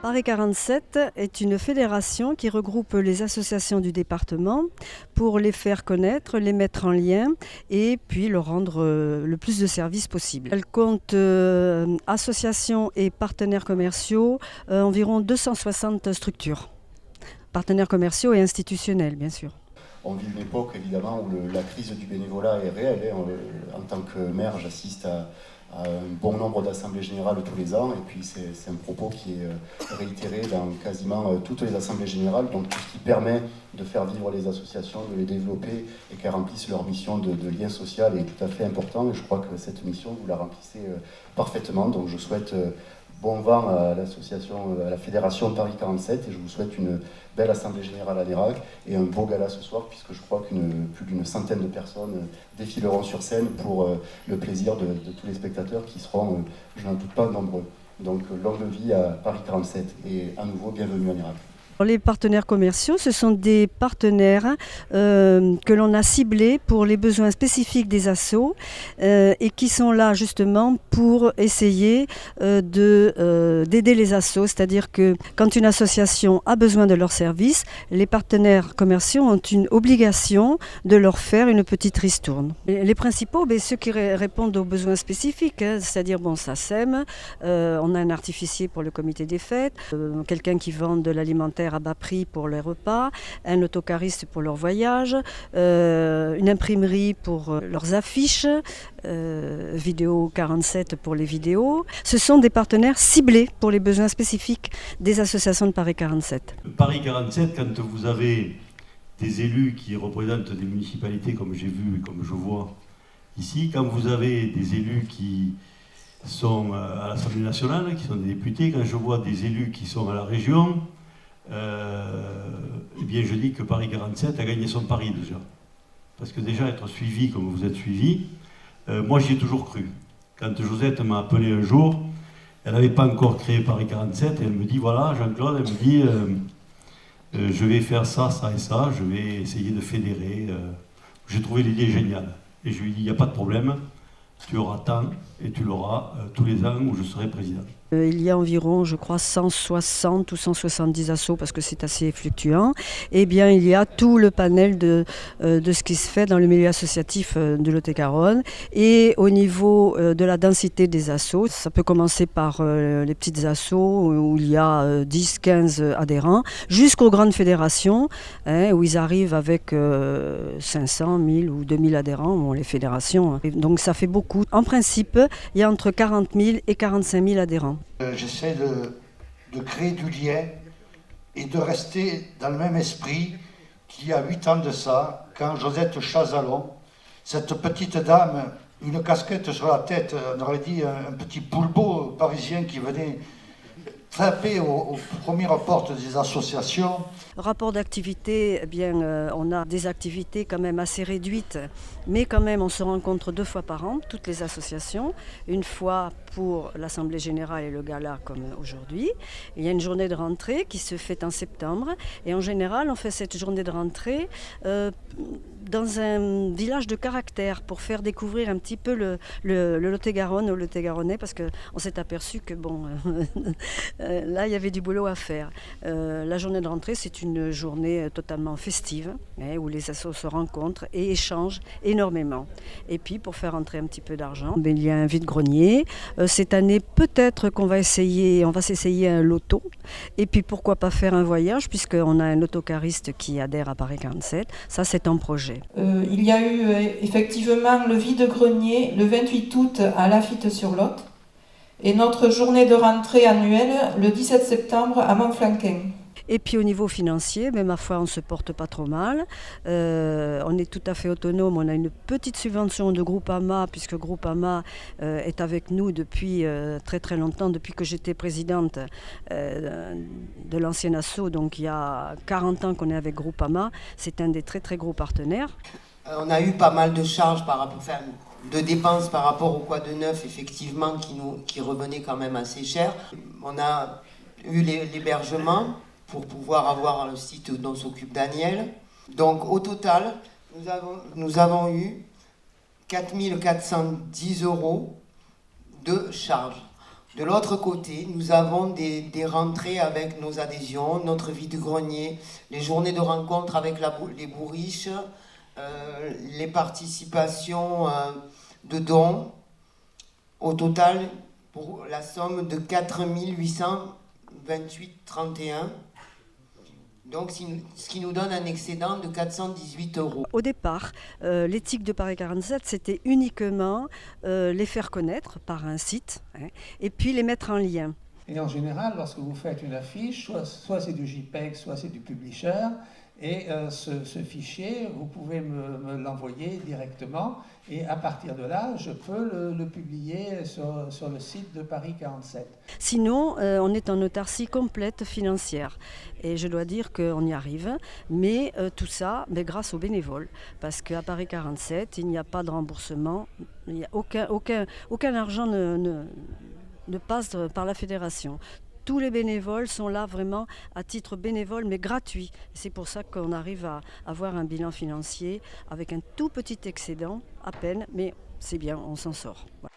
Paris 47 est une fédération qui regroupe les associations du département pour les faire connaître, les mettre en lien et puis leur rendre le plus de services possible. Elle compte associations et partenaires commerciaux, environ 260 structures, partenaires commerciaux et institutionnels bien sûr. On vit une époque évidemment où la crise du bénévolat est réelle. En tant que maire, j'assiste à un bon nombre d'assemblées générales tous les ans, et puis c'est un propos qui est réitéré dans quasiment toutes les assemblées générales, donc tout ce qui permet de faire vivre les associations, de les développer et qu'elles remplissent leur mission de lien social est tout à fait important, et je crois que cette mission, vous la remplissez parfaitement, donc je souhaite bon vent à l'association, à la fédération Paris 47, et je vous souhaite une belle assemblée générale à Nérac et un beau gala ce soir, puisque je crois plus d'une centaine de personnes défileront sur scène pour le plaisir de tous les spectateurs qui seront, je n'en doute pas, nombreux. Donc longue vie à Paris 47 et à nouveau bienvenue à Nérac. Les partenaires commerciaux, ce sont des partenaires que l'on a ciblés pour les besoins spécifiques des assos et qui sont là justement pour essayer d'aider les assos. C'est-à-dire que quand une association a besoin de leurs services, les partenaires commerciaux ont une obligation de leur faire une petite ristourne. Les principaux, ceux qui répondent aux besoins spécifiques, c'est-à-dire SACEM, on a un artificier pour le comité des fêtes, quelqu'un qui vend de l'alimentaire à bas prix pour les repas, un autocariste pour leur voyage, une imprimerie pour leurs affiches, Vidéo 47 pour les vidéos. Ce sont des partenaires ciblés pour les besoins spécifiques des associations de Paris 47. Paris 47, quand vous avez des élus qui représentent des municipalités comme j'ai vu et comme je vois ici, quand vous avez des élus qui sont à l'Assemblée nationale, qui sont des députés, quand je vois des élus qui sont à la région, eh bien je dis que Paris 47 a gagné son pari déjà. Parce que déjà être suivi comme vous êtes suivi, moi j'y ai toujours cru. Quand Josette m'a appelé un jour, elle n'avait pas encore créé Paris 47, et elle me dit voilà Jean-Claude, elle me dit je vais faire ça, ça et ça, je vais essayer de fédérer. J'ai trouvé l'idée géniale. Et je lui ai dit il n'y a pas de problème, tu auras tant et tu l'auras tous les ans où je serai président. Il y a environ, je crois, 160 ou 170 assos, parce que c'est assez fluctuant. Eh bien, il y a tout le panel de ce qui se fait dans le milieu associatif de Lot-et-Garonne. Et au niveau de la densité des assos, ça peut commencer par les petites assos où il y a 10, 15 adhérents, jusqu'aux grandes fédérations, où ils arrivent avec 500, 1000 ou 2000 adhérents, les fédérations. Et donc ça fait beaucoup. En principe, il y a entre 40 000 et 45 000 adhérents. J'essaie de créer du lien et de rester dans le même esprit qu'il y a 8 ans de ça, quand Josette Chazalon, cette petite dame, une casquette sur la tête, on aurait dit un petit boulbeau parisien qui venait taper aux premières portes des associations. Rapport d'activité, eh bien, on a des activités quand même assez réduites, mais quand même on se rencontre 2 fois par an, toutes les associations, une fois pour l'Assemblée Générale et le gala comme aujourd'hui. Il y a une journée de rentrée qui se fait en septembre, et en général on fait cette journée de rentrée dans un village de caractère pour faire découvrir un petit peu le Lot-et-Garonne aux Lot-et-Garonnais, parce qu'on s'est aperçu que là il y avait du boulot à faire. La journée de rentrée, c'est une journée totalement festive, où les assos se rencontrent et échangent énormément. Et puis pour faire entrer un petit peu d'argent, il y a un vide-grenier. Cette année, peut-être qu'on va s'essayer un loto, et puis pourquoi pas faire un voyage, puisqu'on a un autocariste qui adhère à Paris 47. Ça, c'est un projet. Il y a eu effectivement le vide-grenier le 28 août à Lafitte-sur-Lot, et notre journée de rentrée annuelle le 17 septembre à Montflanquin. Et puis au niveau financier, ma foi, on ne se porte pas trop mal. On est tout à fait autonome. On a une petite subvention de Groupama, puisque Groupama est avec nous depuis très très longtemps, depuis que j'étais présidente de l'ancien asso. Donc il y a 40 ans qu'on est avec Groupama. C'est un des très très gros partenaires. On a eu pas mal de charges de dépenses par rapport au quoi de neuf, effectivement, qui revenait quand même assez cher. On a eu l'hébergement pour pouvoir avoir le site dont s'occupe Daniel. Donc au total, nous avons eu 4 410 € de charges. De l'autre côté, nous avons des rentrées avec nos adhésions, notre vide-grenier, les journées de rencontre avec les bourriches, les participations de dons, au total pour la somme de 4 828,31 €. Donc, ce qui nous donne un excédent de 418 €. Au départ, l'éthique de Paris 47, c'était uniquement les faire connaître par un site, hein, et puis les mettre en lien. Et en général, lorsque vous faites une affiche, soit c'est du JPEG, soit c'est du publisher, et ce fichier, vous pouvez me l'envoyer directement, et à partir de là, je peux le publier sur le site de Paris 47. Sinon, on est en autarcie complète financière. Et je dois dire qu'on y arrive, mais tout ça grâce aux bénévoles. Parce qu'à Paris 47, il n'y a pas de remboursement, il n'y a aucun argent ne passe par la fédération. Tous les bénévoles sont là vraiment à titre bénévole, mais gratuit. C'est pour ça qu'on arrive à avoir un bilan financier avec un tout petit excédent, à peine, mais c'est bien, on s'en sort. Voilà.